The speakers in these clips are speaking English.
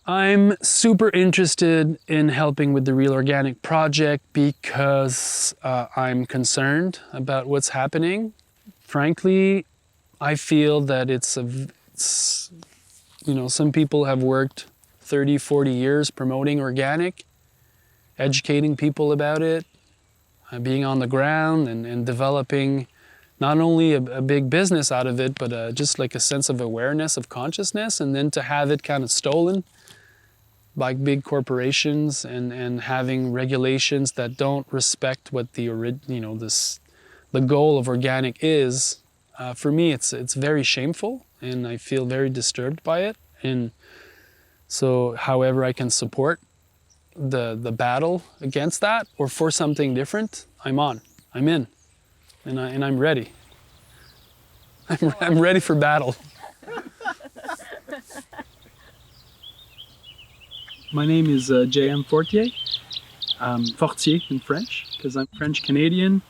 I'm super interested in helping with the Real Organic project because I'm concerned about what's happening. Frankly, I feel that some people have worked 30, 40 years promoting organic, educating people about it, being on the ground and developing not only a big business out of it, but just like a sense of awareness, of consciousness, and then to have it kind of stolen by big corporations and having regulations that don't respect what the goal of organic is. For me, it's very shameful, and I feel very disturbed by it. And so, however I can support the battle against that or for something different, I'm in, and I'm ready. I'm ready for battle. My name is J.M. Fortier. Fortier in French, because I'm French-Canadian.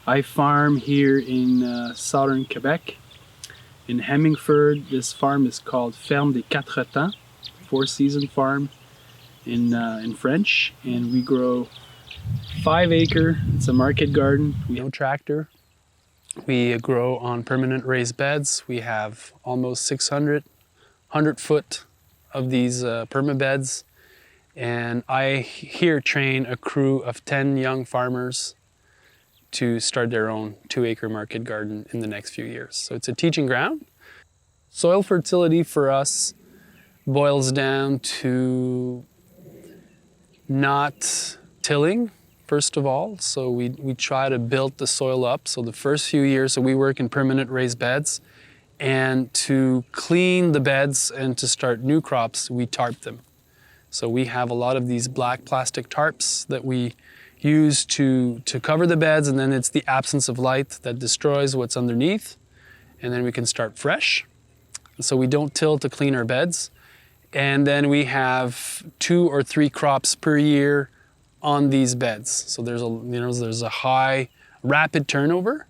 I farm here in southern Quebec, in Hemmingford. This farm is called Ferme des Quatre-Temps, 4-season farm in French. And we grow 5-acre, it's a market garden. We have no tractor. We grow on permanent raised beds. We have almost 100-foot of these permabeds. And I here train a crew of 10 young farmers to start their own 2-acre market garden in the next few years. So it's a teaching ground. Soil fertility for us boils down to not tilling, first of all. So we try to build the soil up. So the first few years, so we work in permanent raised beds. And to clean the beds and to start new crops, we tarp them. So we have a lot of these black plastic tarps that we use to cover the beds, and then it's the absence of light that destroys what's underneath, and then we can start fresh. So we don't till to clean our beds. And then we have 2 or 3 crops per year on these beds. So there's a high, rapid turnover,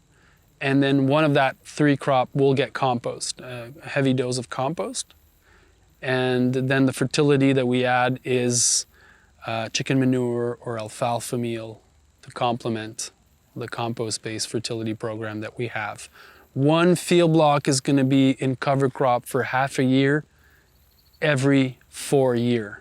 and then one of that 3 crop will get compost, a heavy dose of compost. And then the fertility that we add is chicken manure or alfalfa meal to complement the compost-based fertility program that we have. One field block is going to be in cover crop for half a year every 4 years.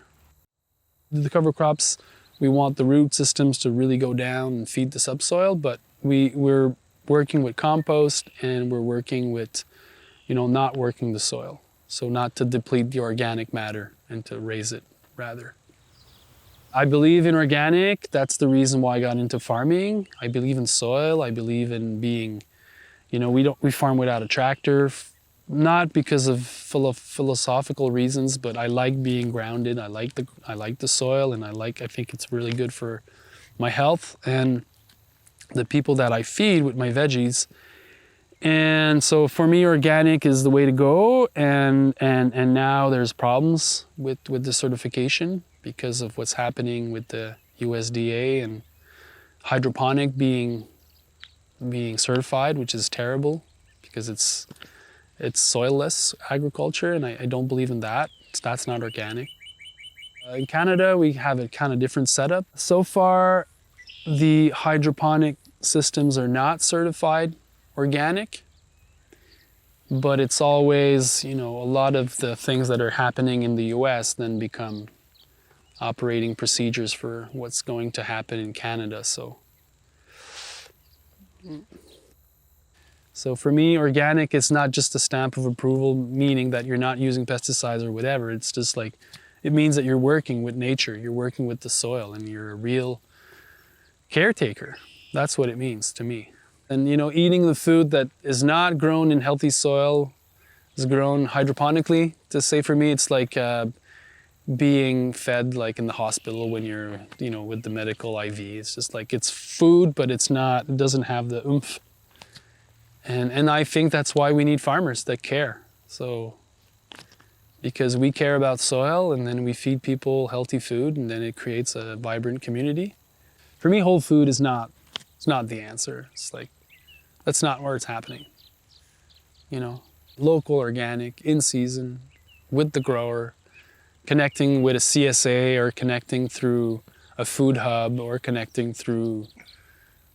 The cover crops, we want the root systems to really go down and feed the subsoil, but we're working with compost, and we're working with, not working the soil. So not to deplete the organic matter and to raise it, rather. I believe in organic. That's the reason why I got into farming. I believe in soil. I believe in being, we farm without a tractor, not because of philosophical reasons, but I like being grounded. I like the soil, and I think it's really good for my health and the people that I feed with my veggies. And so for me, organic is the way to go. And now there's problems with the certification because of what's happening with the USDA and hydroponic being certified, which is terrible because it's soilless agriculture, and I don't believe in that. That's not organic. In Canada, we have a kind of different setup. So far, the hydroponic systems are not certified organic, but it's always, a lot of the things that are happening in the US then become operating procedures for what's going to happen in Canada. So for me, organic is not just a stamp of approval, meaning that you're not using pesticides or whatever. It's just like, it means that you're working with nature, you're working with the soil, and you're a real caretaker. That's what it means to me. And eating the food that is not grown in healthy soil, is grown hydroponically, to say for me, it's like being fed like in the hospital when you're, with the medical IV. It's just like, it's food, but it doesn't have the oomph. And I think that's why we need farmers that care. So, because we care about soil, and then we feed people healthy food, and then it creates a vibrant community. For me, whole food it's not the answer. It's like, that's not where it's happening. Local, organic, in season, with the grower, connecting with a CSA or connecting through a food hub or connecting through,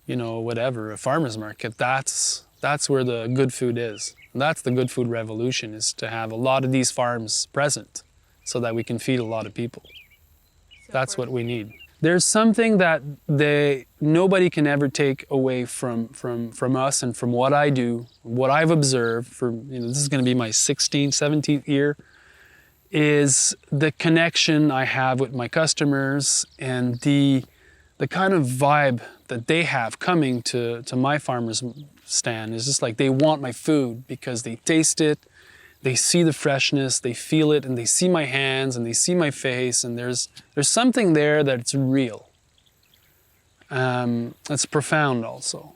you know, whatever, a farmer's market. That's where the good food is. And that's the good food revolution, is to have a lot of these farms present so that we can feed a lot of people. That's what we need. There's something that nobody can ever take away from us and from what I do, what I've observed for, you know, this is going to be my 16th, 17th year, is the connection I have with my customers and the kind of vibe that they have coming to my farmer's stand. Is just like they want my food because they taste it, they see the freshness, they feel it, and they see my hands and they see my face, and there's something there that's real. It's profound also,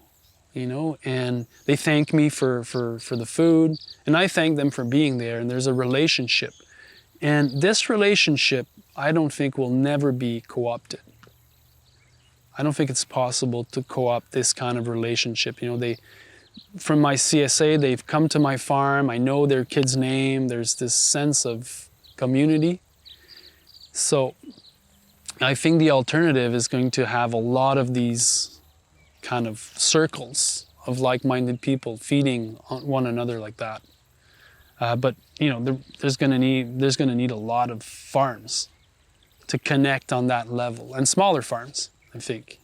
you know, and they thank me for the food, and I thank them for being there, and there's a relationship. And this relationship, I don't think, will never be co-opted. I don't think it's possible to co-opt this kind of relationship. You know, from my CSA, they've come to my farm. I know their kid's name. There's this sense of community. So I think the alternative is going to have a lot of these kind of circles of like-minded people feeding on one another like that. But you know, there's going to need a lot of farms to connect on that level, and smaller farms, I think.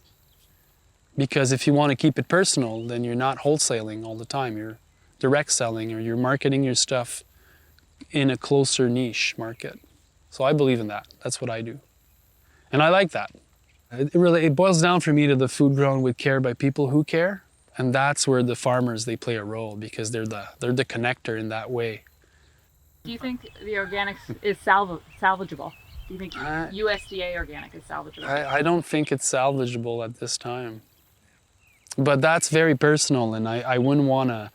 Because if you want to keep it personal, then you're not wholesaling all the time. You're direct selling, or you're marketing your stuff in a closer niche market. So I believe in that. That's what I do. And I like that. It boils down for me to the food grown with care by people who care. And that's where the farmers, they play a role, because they're the connector in that way. Do you think the organics is salvageable? Do you think USDA organic is salvageable? I don't think it's salvageable at this time. But that's very personal, and I wouldn't want to,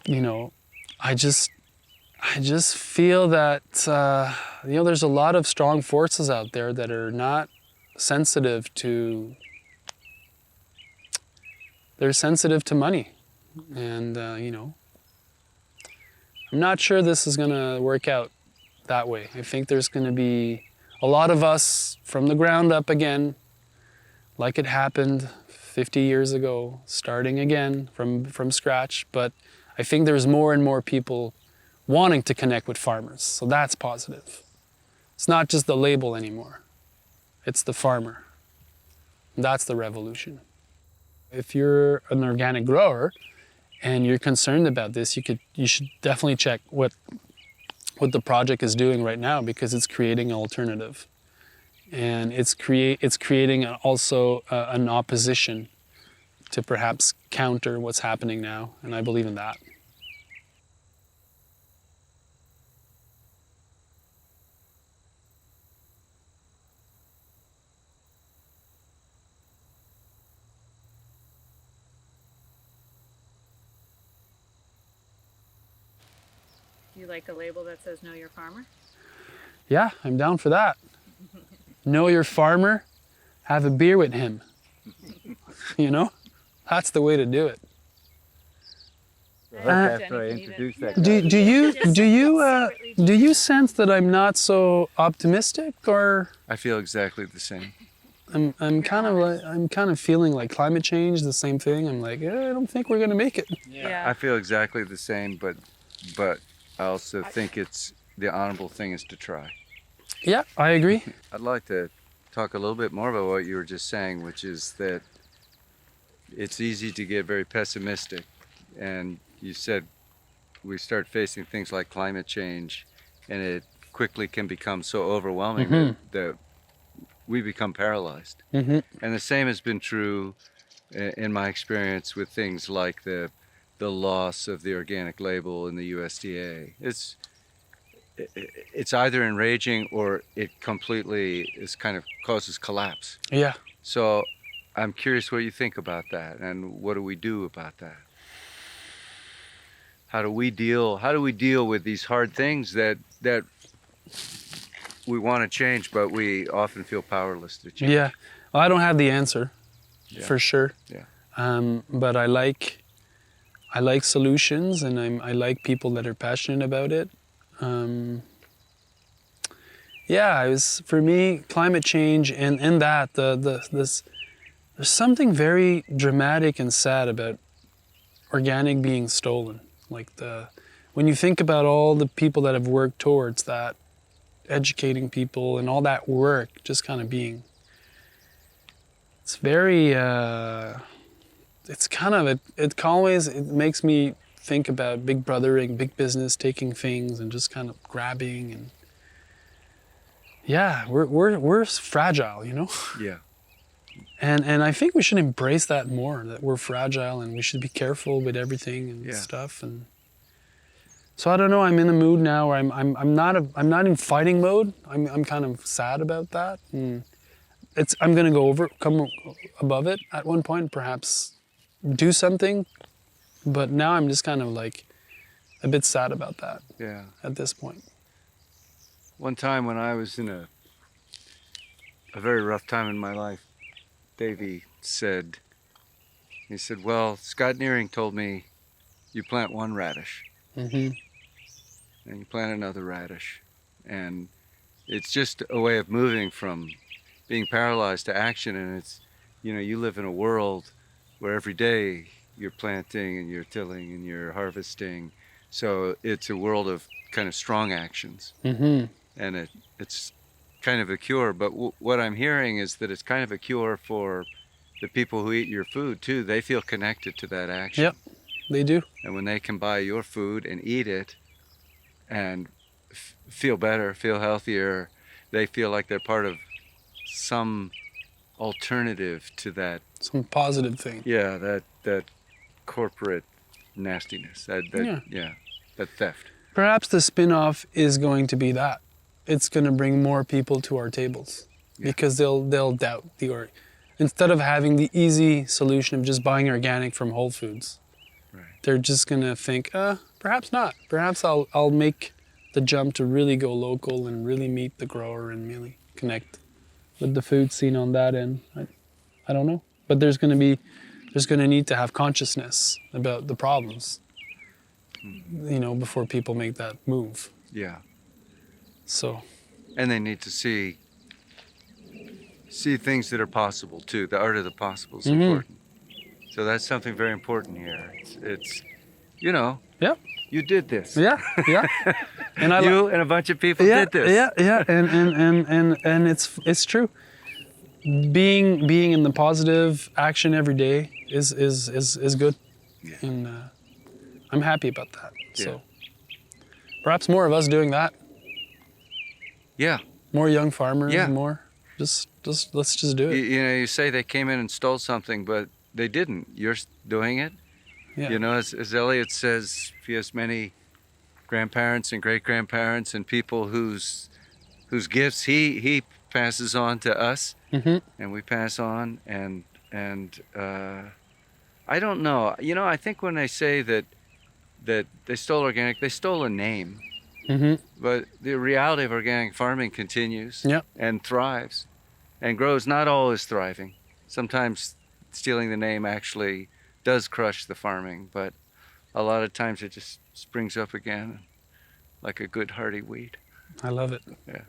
you know, I just feel that, you know, there's a lot of strong forces out there that are not sensitive to, they're sensitive to money. And, you know, I'm not sure this is going to work out that way. I think there's going to be a lot of us from the ground up again, like it happened 50 years ago, starting again from scratch. But I think there's more and more people wanting to connect with farmers. So that's positive. It's not just the label anymore. It's the farmer. That's the revolution. If you're an organic grower and you're concerned about this, you should definitely check what the project is doing right now, because it's creating an alternative. And it's creating also an opposition to perhaps counter what's happening now, and I believe in that. Do you like a label that says "Know Your Farmer"? Yeah, I'm down for that. Know your farmer, have a beer with him. You know, that's the way to do it. After I introduce that Do you sense that I'm not so optimistic, or? I feel exactly the same. I'm kind of feeling like climate change, the same thing. I'm like, I don't think we're gonna make it. Yeah. I feel exactly the same, but I also think it's the honorable thing is to try. Yeah, I agree. I'd like to talk a little bit more about what you were just saying, which is that it's easy to get very pessimistic. And you said we start facing things like climate change, and it quickly can become so overwhelming that we become paralyzed. And the same has been true in my experience with things like the loss of the organic label in the USDA. It's either enraging or it completely is kind of causes collapse. Yeah. So I'm curious what you think about that, and what do we do about that? How do we deal with these hard things that we want to change, but we often feel powerless to change? Yeah. Well, I don't have the answer, for sure. Yeah. But I like solutions, and I like people that are passionate about it. yeah, it was for me climate change and that this there's something very dramatic and sad about organic being stolen. Like when you think about all the people that have worked towards that, educating people and all that work just kind of being, it's very it's kind of it makes me think about big brothering, big business taking things and just kind of grabbing, and yeah, we're fragile, you know. Yeah. And I think we should embrace that more, that we're fragile and we should be careful with everything and Yeah. stuff. And so I don't know, I'm in a mood now where I'm not in fighting mode. I'm kind of sad about that. And I'm gonna come above it at one point, perhaps do something. But now I'm just kind of like a bit sad about that Yeah. at this point. One time when I was in a very rough time in my life, Davey said, well, Scott Nearing told me you plant one radish Mm-hmm. and you plant another radish. And it's just a way of moving from being paralyzed to action. And it's, you live in a world where every day you're planting and you're tilling and you're harvesting. So it's a world of kind of strong actions. Mm-hmm. And it's kind of a cure. But what I'm hearing is that it's kind of a cure for the people who eat your food too. They feel connected to that action. Yep, they do. And when they can buy your food and eat it and feel better, feel healthier, they feel like they're part of some alternative to that. Some positive thing. Yeah, that corporate nastiness. That theft. Perhaps the spin-off is going to be that. It's going to bring more people to our tables because they'll doubt instead of having the easy solution of just buying organic from Whole Foods. Right. They're just going to think, perhaps not. Perhaps I'll make the jump to really go local and really meet the grower and really connect with the food scene on that end. I don't know. But there's going to need to have consciousness about the problems, before people make that move. Yeah. So. And they need to see things that are possible too. The art of the possible is important. So that's something very important here. It's Yeah. you did this. Yeah. And and a bunch of people did this. Yeah. And it's true. Being in the positive action every day is good. Yeah. And I'm happy about that. Yeah. So perhaps more of us doing that. Yeah. More young farmers. Yeah. More. Just let's just do it. You say they came in and stole something, but they didn't. You're doing it. Yeah. As Elliot says, he has many grandparents and great-grandparents and people whose gifts he passes on to us, and we pass on. And I don't know. I think when they say that they stole organic, they stole a name. But the reality of organic farming continues and thrives and grows. Not all is thriving. Sometimes stealing the name actually does crush the farming, but a lot of times it just springs up again like a good hardy weed. I love it. Yeah.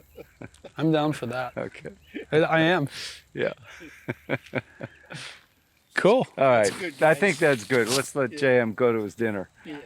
I'm down for that. Okay. I am. Yeah. Cool. All right. I think that's good. Let's let JM go to his dinner. Yeah.